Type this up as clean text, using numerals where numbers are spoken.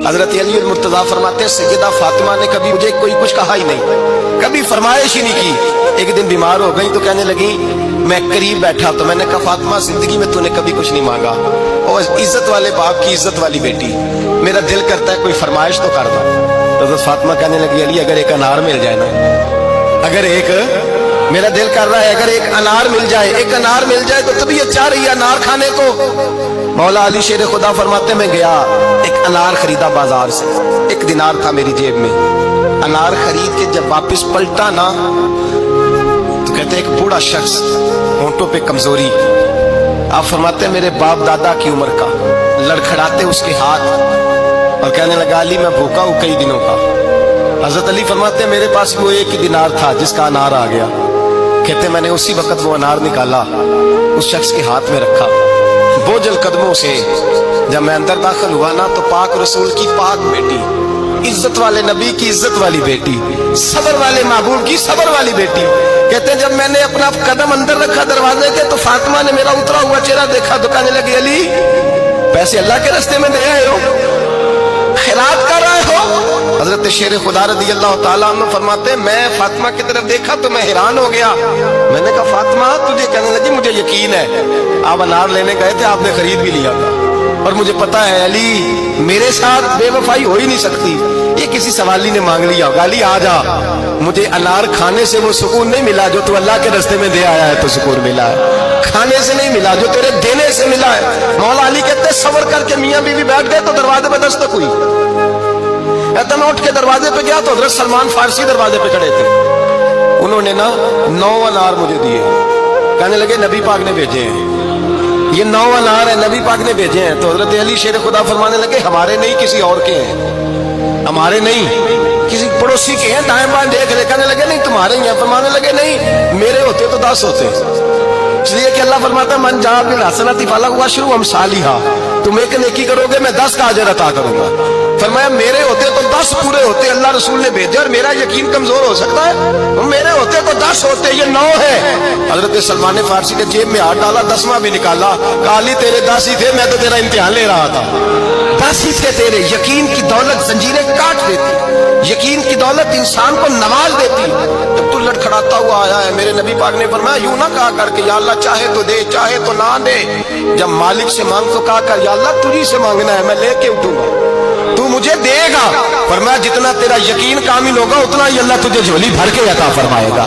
حضرت علی المرتضیٰ فرماتے ہیں سیدہ فاطمہ نے کبھی مجھے کوئی کچھ کہا ہی نہیں، کبھی فرمائش ہی نہیں کی۔ ایک دن بیمار ہو گئی تو کہنے لگی، میں قریب بیٹھا تو میں نے کہا فاطمہ زندگی میں تو نے کبھی کچھ نہیں مانگا، اور عزت والے باپ کی عزت والی بیٹی، میرا دل کرتا ہے کوئی فرمائش تو کر دو۔ تو حضرت فاطمہ کہنے لگی علی اگر ایک انار مل جائے نا، اگر ایک میرا دل کر رہا ہے اگر ایک انار مل جائے، ایک انار مل جائے تو طبیعت چاہ رہی ہے انار کھانے کو۔ مولا علی شیر خدا فرماتے میں گیا، ایک انار خریدا بازار سے، 1 دینار تھا میری جیب میں، انار خرید کے جب واپس پلٹا نا تو کہتے ایک بوڑھا شخص، ہونٹوں پہ کمزوری، آپ فرماتے میرے باپ دادا کی عمر کا، لڑکھڑاتے اس کے ہاتھ اور کہنے لگا علی میں بھوکا ہوں کئی دنوں کا۔ حضرت علی فرماتے میرے پاس وہ 1 دینار تھا جس کا انار آ گیا، کہتے میں نے اسی وقت وہ انار نکالا، اس شخص کے ہاتھ میں رکھا، بوجھل قدموں سے جب میں اندر داخل ہوا نا تو پاک رسول کی پاک بیٹی، عزت والے نبی کی عزت والی بیٹی، صبر والے محبوب کی صبر والی بیٹی، کہتے ہیں جب میں نے اپنا قدم اندر رکھا دروازے کے تو فاطمہ نے میرا اترا ہوا چہرہ دیکھا تو کہنے لگی علی پیسے اللہ کے راستے میں دے آئے ہو، خیرات کر رہے ہو؟ حضرت شیر خدا رضی اللہ تعالیٰ عنہ فرماتے ہیں میں فاطمہ کی طرف دیکھا تو میں حیران ہو گیا، میں نے کہا فاطمہ تجھے، کہنے لگی مجھے یقین ہے آپ انار لینے گئے تھے، آپ نے خرید بھی لیا تھا، اور مجھے پتا ہے علی میرے ساتھ بے وفائی ہو ہی نہیں سکتی، یہ کسی سوالی نے مانگ لیا ہوگا، علی آ جا، مجھے انار کھانے سے وہ سکون نہیں ملا جو تو اللہ کے راستے میں دے آیا ہے تو سکون ملا ہے، کھانے سے نہیں ملا جو تیرے دینے سے ملا ہے۔ مولا علی کہتے ہیں صبر کر کے میاں بیوی بیٹھ گئے تو دروازے پہ دستک ہوئی، میں اٹھ کے دروازے پہ گیا تو حضرت سلمان فارسی دروازے پہ کھڑے تھے، انہوں نے نا 9 انار مجھے دیے، کہنے لگے نبی پاک نے بھیجے ہیں، یہ 9 انار ہیں نبی پاک نے بھیجے ہیں۔ تو حضرت علی شیر خدا فرمانے لگے ہمارے نہیں کسی اور کے ہیں، ہمارے نہیں کسی پڑوسی کے ہیں، دائیں بائیں دیکھ لے، کہنے لگے نہیں تمہارے ہی ہیں، فرمانے لگے نہیں میرے ہوتے تو 10 ہوتے، اس لیے کہ اللہ فرماتا ہے من جاء بالحسنۃ فلہ عشر امثالھا، تم ایک نیکی کرو گے میں 10 کا اجر عطا کروں گا، فرمایا میرے ہوتے تو 10 پورے ہوتے، اللہ رسول نے بھیجے اور میرا یقین کمزور ہو سکتا ہے، میرے ہوتے تو 10 ہوتے، یہ 9 ہے۔ حضرت سلمان فارسی نے جیب میں ہاتھ ڈالا، 10واں بھی نکالا، کہا علی تیرے 10 ہی تھے، میں تو تیرا امتحان لے رہا تھا، 10 ہی تھے تیرے۔ یقین کی دولت زنجیریں کاٹ دیتی، یقین کی دولت انسان کو نواز دیتی۔ جب تو لڑکھڑاتا ہوا آیا ہے، میرے نبی پاک نے فرمایا یوں نہ کہا کر کہ یا اللہ چاہے تو دے چاہے تو نہ دے، جب مالک سے مانگ تو کہا کر یا اللہ تجھی سے مانگنا ہے میں لے کے اٹھوں گا، تو مجھے دے گا، فرمایا جتنا تیرا یقین کامل ہوگا اتنا ہی اللہ تجھے جھولی بھر کے عطا فرمائے گا۔